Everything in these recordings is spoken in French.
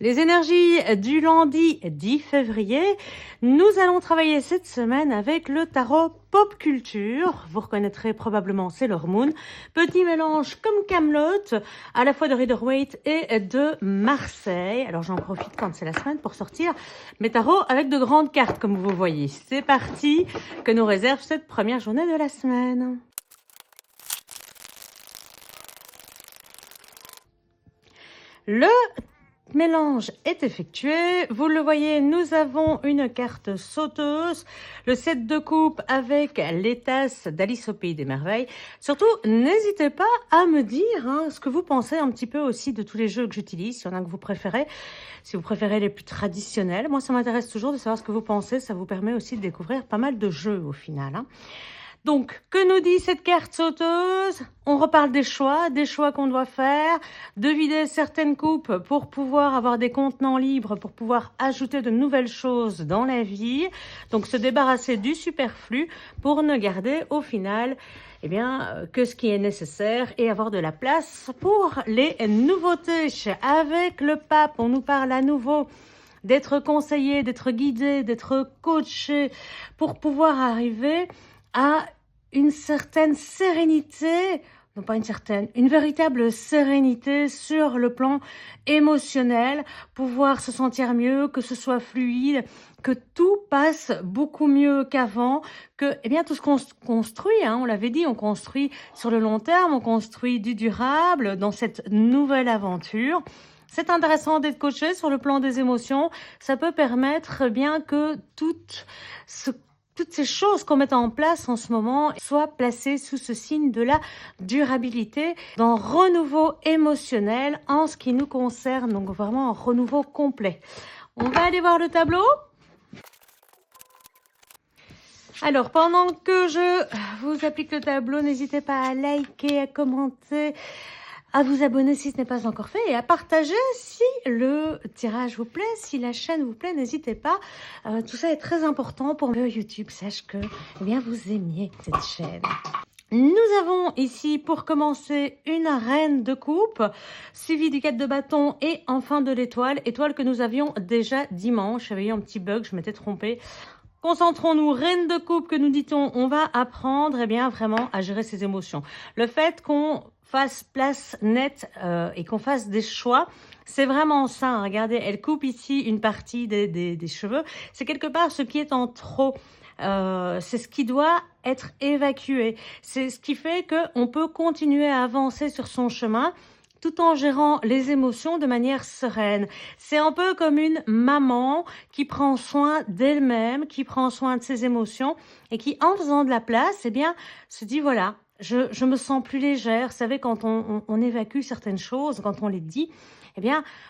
Les énergies du lundi 10 février, nous allons travailler cette semaine avec le tarot Pop Culture. Vous reconnaîtrez probablement Sailor Moon. Petit mélange comme Kaamelott, à la fois de Rider-Waite et de Marseille. Alors j'en profite quand c'est la semaine pour sortir mes tarots avec de grandes cartes comme vous voyez. C'est parti, que nous réserve cette première journée de la semaine. Le mélange est effectué. Vous le voyez, nous avons une carte sauteuse, le 7 de coupe avec les tasses d'Alice au Pays des Merveilles. Surtout, n'hésitez pas à me dire ce que vous pensez un petit peu aussi de tous les jeux que j'utilise, s'il y en a que vous préférez, si vous préférez les plus traditionnels. Moi, ça m'intéresse toujours de savoir ce que vous pensez. Ça vous permet aussi de découvrir pas mal de jeux au final. Donc, que nous dit cette carte sauteuse? On reparle des choix qu'on doit faire, de vider certaines coupes pour pouvoir avoir des contenants libres, pour pouvoir ajouter de nouvelles choses dans la vie. Donc, se débarrasser du superflu pour ne garder au final que ce qui est nécessaire et avoir de la place pour les nouveautés. Avec le pape, on nous parle à nouveau d'être conseillé, d'être guidé, d'être coaché pour pouvoir arriver à une certaine sérénité, non pas une certaine, une véritable sérénité sur le plan émotionnel, pouvoir se sentir mieux, que ce soit fluide, que tout passe beaucoup mieux qu'avant, que tout ce qu'on construit, on l'avait dit, on construit sur le long terme, on construit du durable dans cette nouvelle aventure. C'est intéressant d'être coaché sur le plan des émotions, ça peut permettre que toutes ces choses qu'on met en place en ce moment soient placées sous ce signe de la durabilité, d'un renouveau émotionnel en ce qui nous concerne, donc vraiment un renouveau complet. On va aller voir le tableau. Alors, pendant que je vous applique le tableau, n'hésitez pas à liker, à commenter, à vous abonner si ce n'est pas encore fait et à partager si le tirage vous plaît, si la chaîne vous plaît, n'hésitez pas. Tout ça est très important pour que YouTube sache que vous aimiez cette chaîne. Nous avons ici pour commencer une reine de coupe, suivie du 4 de bâton et enfin de l'étoile. Étoile que nous avions déjà dimanche. J'avais eu un petit bug, je m'étais trompée. Concentrons-nous, reine de coupe que nous dit-on, on va apprendre vraiment à gérer ses émotions. Le fait qu'on fasse place nette et qu'on fasse des choix, c'est vraiment ça. Regardez, elle coupe ici une partie des cheveux. C'est quelque part ce qui est en trop. C'est ce qui doit être évacué. C'est ce qui fait qu'on peut continuer à avancer sur son chemin tout en gérant les émotions de manière sereine. C'est un peu comme une maman qui prend soin d'elle-même, qui prend soin de ses émotions et qui, en faisant de la place, se dit voilà, je me sens plus légère. Vous savez, quand on évacue certaines choses, quand on les dit,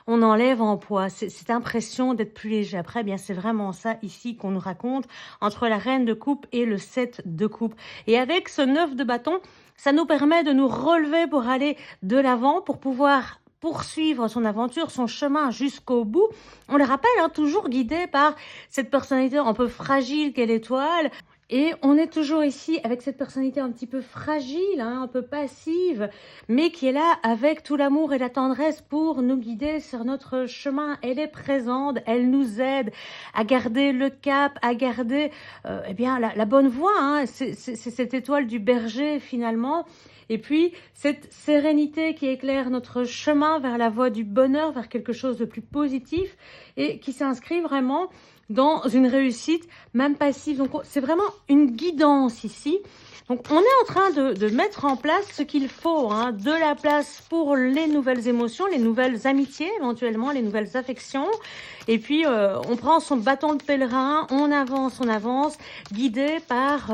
on enlève en poids. Cette impression d'être plus léger. Après, c'est vraiment ça ici qu'on nous raconte entre la reine de coupe et le 7 de coupe. Et avec ce 9 de bâton, ça nous permet de nous relever pour aller de l'avant, pour pouvoir poursuivre son aventure, son chemin jusqu'au bout. On le rappelle, toujours guidé par cette personnalité un peu fragile qu'est l'étoile. Et on est toujours ici avec cette personnalité un petit peu fragile, un peu passive, mais qui est là avec tout l'amour et la tendresse pour nous guider sur notre chemin. Elle est présente, elle nous aide à garder le cap, à garder la bonne voie. C'est cette étoile du berger finalement. Et puis, cette sérénité qui éclaire notre chemin vers la voie du bonheur, vers quelque chose de plus positif et qui s'inscrit vraiment dans une réussite, même passive. Donc, c'est vraiment une guidance ici. Donc, on est en train de mettre en place ce qu'il faut, de la place pour les nouvelles émotions, les nouvelles amitiés, éventuellement, les nouvelles affections. Et puis, on prend son bâton de pèlerin, on avance, guidé par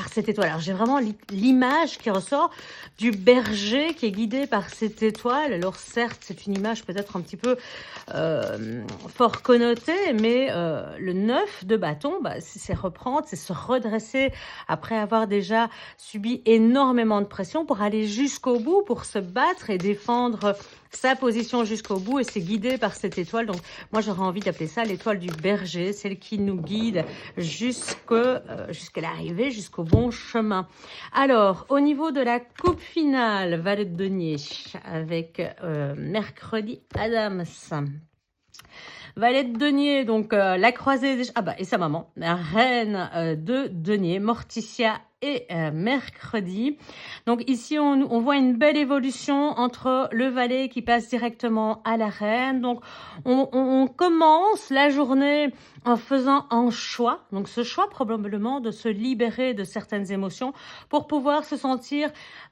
cette étoile. Alors, j'ai vraiment l'image qui ressort du berger qui est guidé par cette étoile. Alors, certes, c'est une image peut-être un petit peu fort connotée, mais le 9 de bâton, c'est reprendre, c'est se redresser après avoir déjà subi énormément de pression pour aller jusqu'au bout, pour se battre et défendre sa position jusqu'au bout et c'est guidé par cette étoile. Donc, moi, j'aurais envie d'appeler ça l'étoile du berger, celle qui nous guide jusqu'à l'arrivée, jusqu'au bon chemin. Alors, au niveau de la coupe finale, Valet de denier avec mercredi Adams. Valet de denier, donc la croisée, et sa maman, la reine de denier, Morticia et mercredi. Donc ici, on voit une belle évolution entre le valet qui passe directement à la reine. Donc on commence la journée en faisant un choix. Donc ce choix probablement de se libérer de certaines émotions pour pouvoir se sentir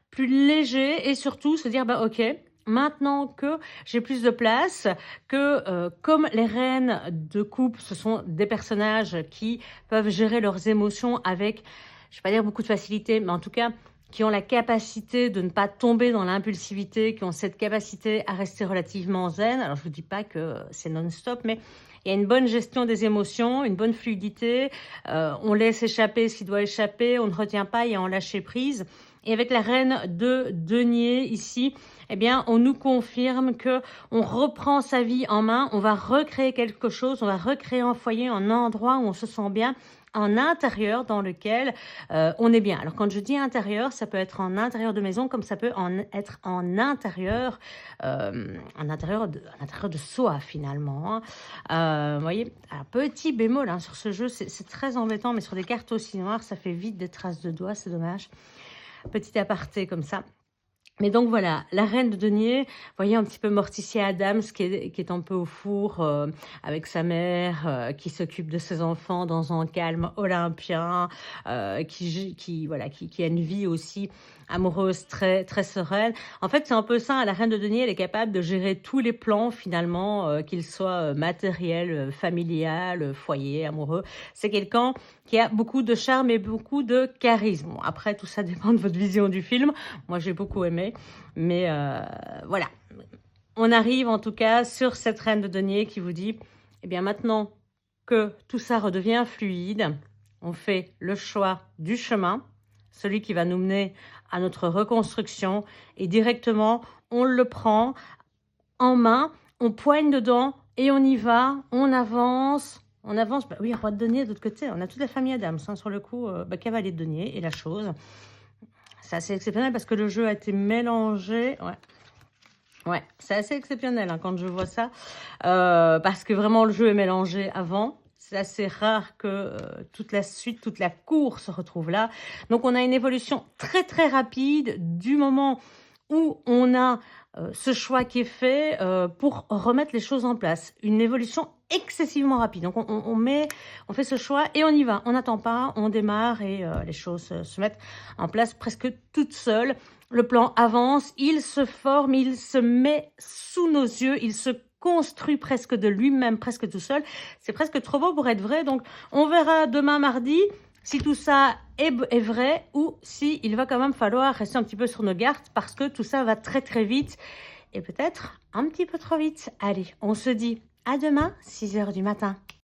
plus léger et surtout se dire, ok, maintenant que j'ai plus de place, que comme les reines de coupe, ce sont des personnages qui peuvent gérer leurs émotions avec, je ne vais pas dire beaucoup de facilité, mais en tout cas, qui ont la capacité de ne pas tomber dans l'impulsivité, qui ont cette capacité à rester relativement zen. Alors, je ne vous dis pas que c'est non-stop, mais il y a une bonne gestion des émotions, une bonne fluidité. On laisse échapper ce qui doit échapper, on ne retient pas et on lâche prise. Et avec la reine de denier ici, eh bien, on nous confirme que on reprend sa vie en main, on va recréer quelque chose, on va recréer un foyer, un endroit où on se sent bien, un intérieur dans lequel on est bien. Alors, quand je dis intérieur, ça peut être en intérieur de maison, comme ça peut être en intérieur, de soi, finalement. Vous voyez, un petit bémol sur ce jeu, c'est très embêtant, mais sur des cartes aussi noires, ça fait vite des traces de doigts, c'est dommage. Petit aparté comme ça. Mais donc voilà, la reine de denier, vous voyez un petit peu Morticia Adams qui est un peu au four avec sa mère, qui s'occupe de ses enfants dans un calme olympien, qui a une vie aussi amoureuse très, très sereine. En fait, c'est un peu ça, la reine de denier, elle est capable de gérer tous les plans finalement, qu'ils soient matériels, familial, foyer, amoureux. C'est quelqu'un qui a beaucoup de charme et beaucoup de charisme. Bon, après, tout ça dépend de votre vision du film. Moi, j'ai beaucoup aimé. Mais voilà. On arrive en tout cas sur cette reine de denier qui vous dit, eh bien maintenant que tout ça redevient fluide, on fait le choix du chemin, celui qui va nous mener à notre reconstruction et directement, on le prend en main, on poigne dedans et on y va, on avance. On avance, oui, roi de denier de l'autre côté, on a toute la famille Adams, sur le coup, cavalier de denier et la chose. C'est assez exceptionnel parce que le jeu a été mélangé, ouais, c'est assez exceptionnel quand je vois ça, parce que vraiment le jeu est mélangé avant. C'est assez rare que toute la suite, toute la cour se retrouve là. Donc, on a une évolution très, très rapide du moment où on a ce choix qui est fait pour remettre les choses en place. Une évolution excessivement rapide. Donc, on fait ce choix et on y va. On n'attend pas, on démarre et les choses se mettent en place presque toutes seules. Le plan avance, il se forme, il se met sous nos yeux, il se construit presque de lui-même, presque tout seul. C'est presque trop beau pour être vrai. Donc, on verra demain mardi si tout ça est vrai ou si il va quand même falloir rester un petit peu sur nos gardes parce que tout ça va très très vite et peut-être un petit peu trop vite. Allez, on se dit à demain, 6 h du matin.